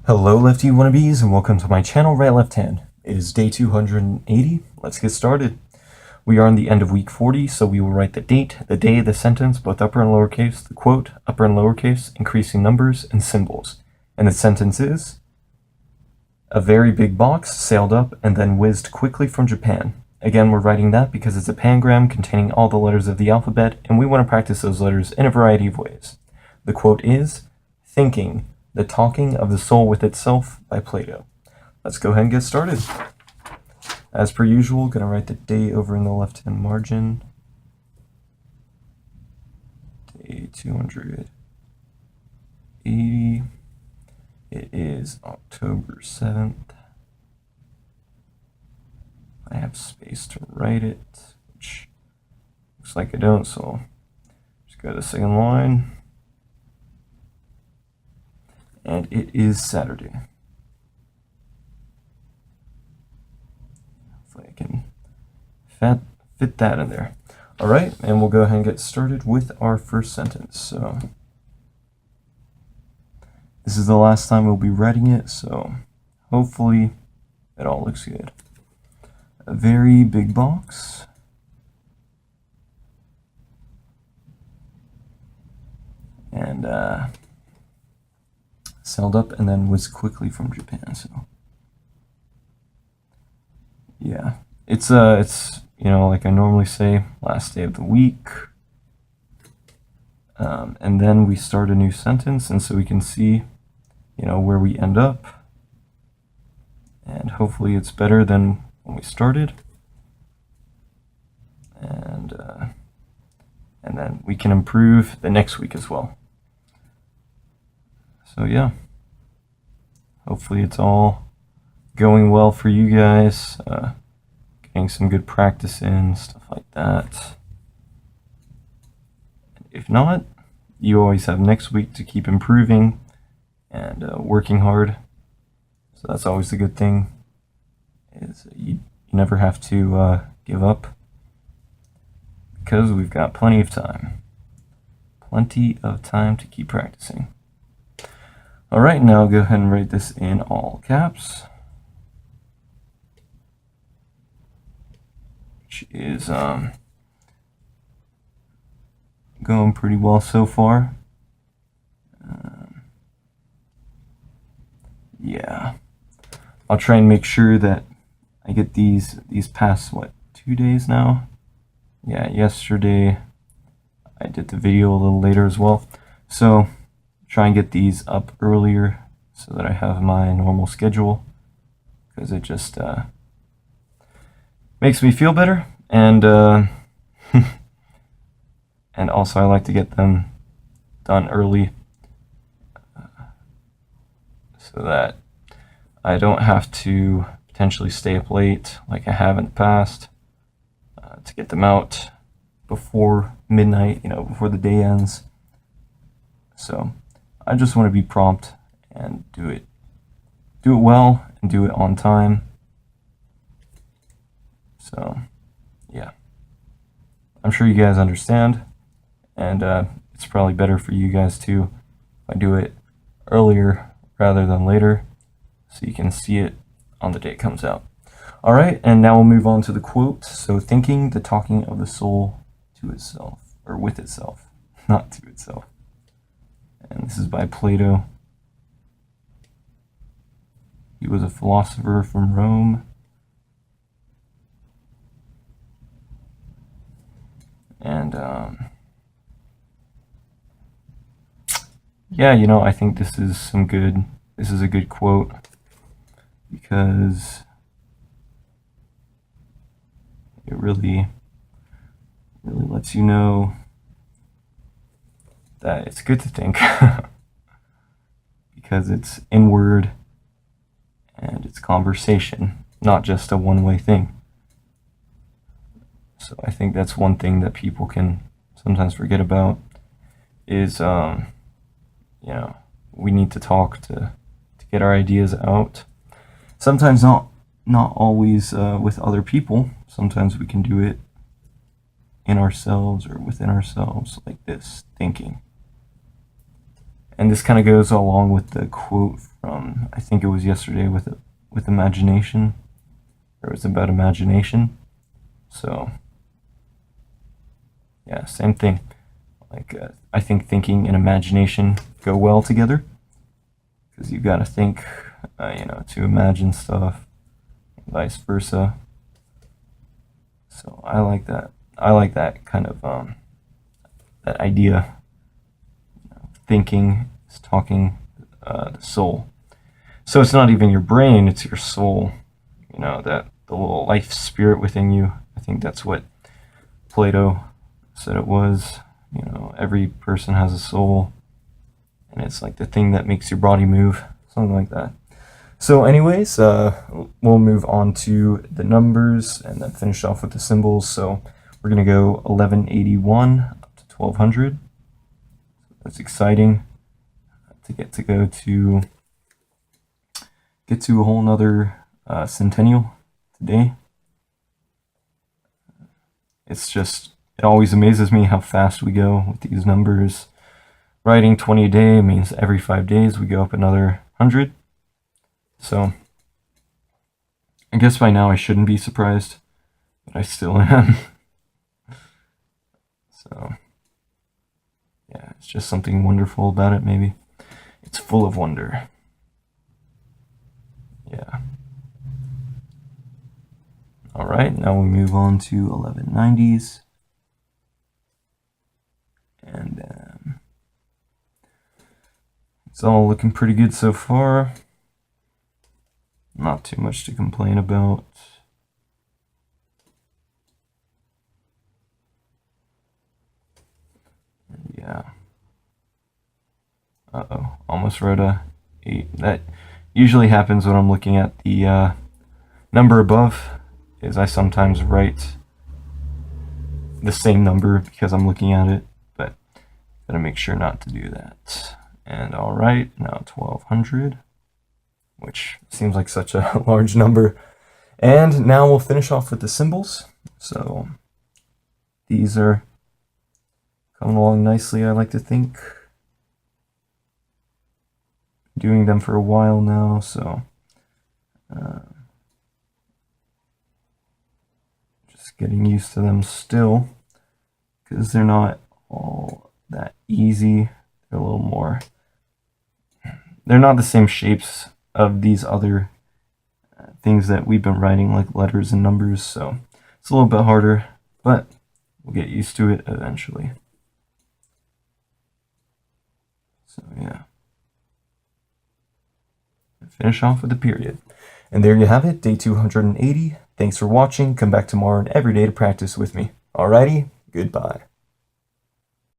Hello Lefty Wannabes and welcome to my channel Right Left Hand. It is day 280. Let's get started. We are on the end of week 40, so we will write the date, the day, the sentence, both upper and lowercase, the quote, upper and lowercase, increasing numbers, and symbols. And the sentence is, a very big box sailed up and then whizzed quickly from Japan. Again, we're writing that because it's a pangram containing all the letters of the alphabet, and we want to practice those letters in a variety of ways. The quote is, thinking, the Talking of the Soul with Itself by Plato. Let's go ahead and get started. As per usual, going to write the day over in the left-hand margin. Day 280. It is October 7th. I have space to write it, which looks like I don't, so just go to the second line. And it is Saturday. Hopefully I can fit that in there. All right, and we'll go ahead and get started with our first sentence. So this is the last time we'll be writing it, so hopefully it all looks good. A very big box. And sailed up and then was quickly from Japan. So yeah, it's like I normally say, last day of the week, and then we start a new sentence, and so we can see where we end up, and hopefully it's better than when we started, and then we can improve the next week as well. So yeah, hopefully it's all going well for you guys, getting some good practice in, stuff like that. If not, you always have next week to keep improving and working hard. So that's always the good thing, is you never have to give up, because we've got plenty of time. Plenty of time to keep practicing. All right, now go ahead and write this in all caps, which is going pretty well so far. Yeah, I'll try and make sure that I get these past, 2 days now? Yeah, yesterday I did the video a little later as well, so try and get these up earlier so that I have my normal schedule, because it just makes me feel better, and and also I like to get them done early so that I don't have to potentially stay up late like I have in the past to get them out before midnight, before the day ends. So I just want to be prompt and do it well and do it on time. So yeah, I'm sure you guys understand, and it's probably better for you guys too if I do it earlier rather than later, so you can see it on the day it comes out. All right, and now we'll move on to the quote. So, thinking, the talking of the soul to itself, or with itself, not to itself. And this is by Plato. He was a philosopher from Rome. And yeah, I think this is a good quote, because it really lets you know that it's good to think, because it's inward and it's conversation, not just a one-way thing. So I think that's one thing that people can sometimes forget about, is we need to talk to get our ideas out. Sometimes not always with other people. Sometimes we can do it in ourselves or within ourselves, like this, thinking. And this kind of goes along with the quote from, I think it was yesterday with imagination, or it was about imagination. So yeah, same thing. Like I think thinking and imagination go well together, because you got to think, to imagine stuff, vice versa. So I like that. I like that kind of that idea. Thinking is talking the soul. So it's not even your brain; it's your soul. That the little life spirit within you. I think that's what Plato said it was. Every person has a soul, and it's like the thing that makes your body move, something like that. So anyways, we'll move on to the numbers and then finish off with the symbols. So we're going to go 1181 up to 1200. That's exciting to get to a whole nother centennial today. It always amazes me how fast we go with these numbers. Writing 20 a day means every 5 days we go up another 100. So I guess by now I shouldn't be surprised, but I still am. So yeah, it's just something wonderful about it, maybe. It's full of wonder. Yeah. Alright, now we move on to 1190s. And it's all looking pretty good so far. Not too much to complain about. Yeah. Uh-oh, almost wrote a 8. That usually happens when I'm looking at the number above, is I sometimes write the same number because I'm looking at it, but gotta make sure not to do that. And alright, now 1200, which seems like such a large number. And now we'll finish off with the symbols. So these are coming along nicely, I like to think. Doing them for a while now, so just getting used to them still, because they're not all that easy. They're a little more, they're not the same shapes of these other things that we've been writing, like letters and numbers, so it's a little bit harder, but we'll get used to it eventually. So yeah. Finish off with the period. And there you have it, day 280. Thanks for watching. Come back tomorrow and every day to practice with me. Alrighty, goodbye.